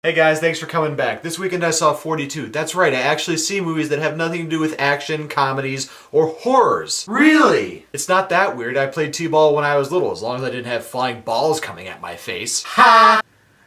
Hey guys, thanks for coming back. This weekend I saw 42. That's right, I actually see movies that have nothing to do with action, comedies, or horrors. Really? It's not that weird. I played t-ball when I was little, as long as I didn't have flying balls coming at my face. Ha!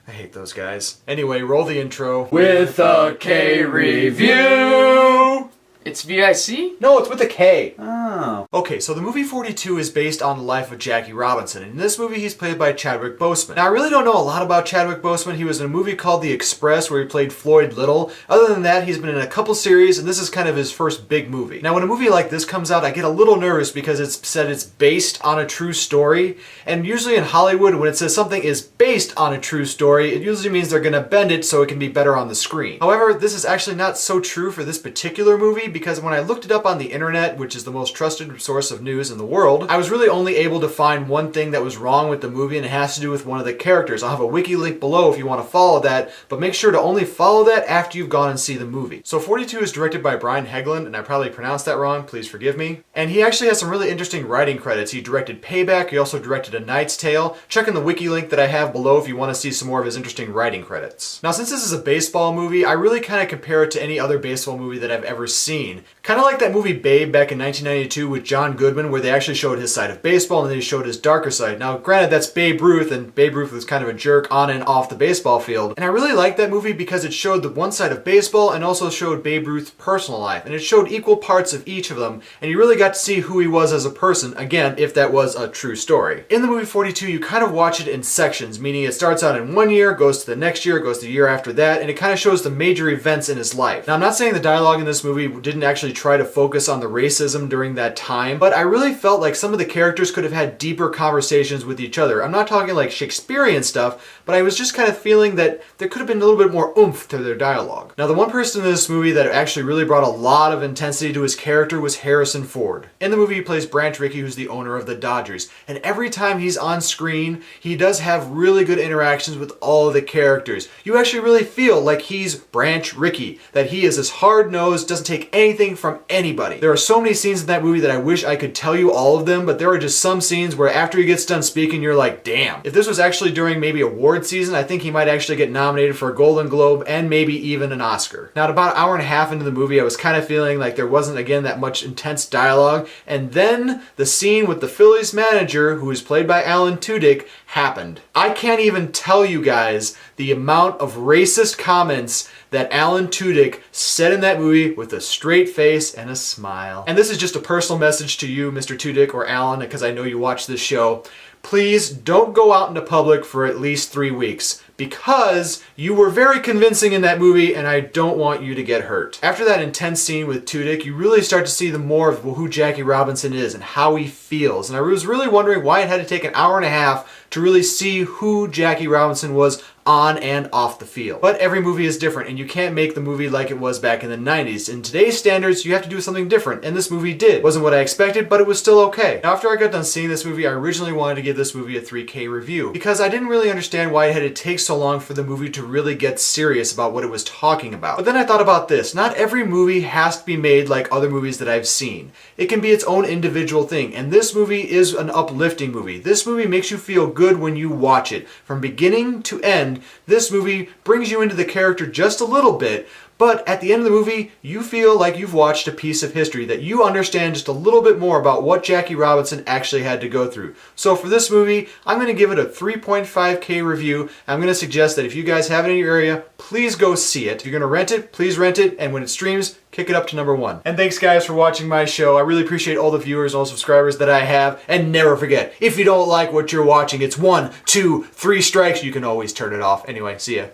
I hate those guys. Anyway, roll the intro. With a K review! It's VIC? No, it's with a K. Oh. Okay, so the movie 42 is based on the life of Jackie Robinson. In this movie, he's played by Chadwick Boseman. Now, I really don't know a lot about Chadwick Boseman. He was in a movie called The Express where he played Floyd Little. Other than that, he's been in a couple series, and this is kind of his first big movie. Now, when a movie like this comes out, I get a little nervous because it's said it's based on a true story. And usually in Hollywood, when it says something is based on a true story, it usually means they're gonna bend it so it can be better on the screen. However, this is actually not so true for this particular movie because when I looked it up on the internet, which is the most trusted source of news in the world, I was really only able to find one thing that was wrong with the movie, and it has to do with one of the characters. I'll have a wiki link below if you want to follow that, but make sure to only follow that after you've gone and see the movie. So 42 is directed by Brian Hegland, and I probably pronounced that wrong, please forgive me. And he actually has some really interesting writing credits. He directed Payback, he also directed A Knight's Tale. Check in the wiki link that I have below if you want to see some more of his interesting writing credits. Now, since this is a baseball movie, I really kind of compare it to any other baseball movie that I've ever seen. Kind of like that movie Babe back in 1992 with John Goodman, where they actually showed his side of baseball and then they showed his darker side. Now, granted, that's Babe Ruth, and Babe Ruth was kind of a jerk on and off the baseball field. And I really liked that movie because it showed the one side of baseball and also showed Babe Ruth's personal life. And it showed equal parts of each of them, and you really got to see who he was as a person, again, if that was a true story. In the movie 42, you kind of watch it in sections, meaning it starts out in one year, goes to the next year, goes to the year after that, and it kind of shows the major events in his life. Now, I'm not saying the dialogue in this movie didn't actually try to focus on the racism during that time, but I really felt like some of the characters could have had deeper conversations with each other. I'm not talking like Shakespearean stuff, but I was just kind of feeling that there could have been a little bit more oomph to their dialogue. Now, the one person in this movie that actually really brought a lot of intensity to his character was Harrison Ford. In the movie, he plays Branch Rickey, who's the owner of the Dodgers, and every time he's on screen, he does have really good interactions with all of the characters. You actually really feel like he's Branch Rickey, that he is as hard-nosed, doesn't take anything from anybody. There are so many scenes in that movie that I wish I could tell you all of them, but there are just some scenes where after he gets done speaking, you're like, damn. If this was actually during maybe award season, I think he might actually get nominated for a Golden Globe and maybe even an Oscar. Now, at about an hour and a half into the movie, I was kind of feeling like there wasn't, again, that much intense dialogue, and then the scene with the Phillies manager, who is played by Alan Tudyk, happened. I can't even tell you guys the amount of racist comments that Alan Tudyk said in that movie with a straight face and a smile. And this is just a personal message to you, Mr. Tudyk or Alan, because I know you watch this show. Please don't go out into public for at least 3 weeks, because you were very convincing in that movie and I don't want you to get hurt. After that intense scene with Tudyk, you really start to see the more of who Jackie Robinson is and how he feels. And I was really wondering why it had to take an hour and a half to really see who Jackie Robinson was on and off the field. But every movie is different, and you can't make the movie like it was back in the 90s. In today's standards, you have to do something different, and this movie did. Wasn't what I expected, but it was still okay. Now, after I got done seeing this movie, I originally wanted to give this movie a 3K review, because I didn't really understand why it had to take so long for the movie to really get serious about what it was talking about. But then I thought about this. Not every movie has to be made like other movies that I've seen. It can be its own individual thing, and this movie is an uplifting movie. This movie makes you feel good when you watch it. From beginning to end, this movie brings you into the character just a little bit, but at the end of the movie, you feel like you've watched a piece of history, that you understand just a little bit more about what Jackie Robinson actually had to go through. So for this movie, I'm going to give it a 3.5K review. I'm going to suggest that if you guys have it in your area, please go see it. If you're going to rent it, please rent it, and when it streams, kick it up to #1. And thanks guys for watching my show. I really appreciate all the viewers and all the subscribers that I have. And never forget, if you don't like what you're watching, it's 1, 2, 3 strikes. You can always turn it off. Anyway, see ya.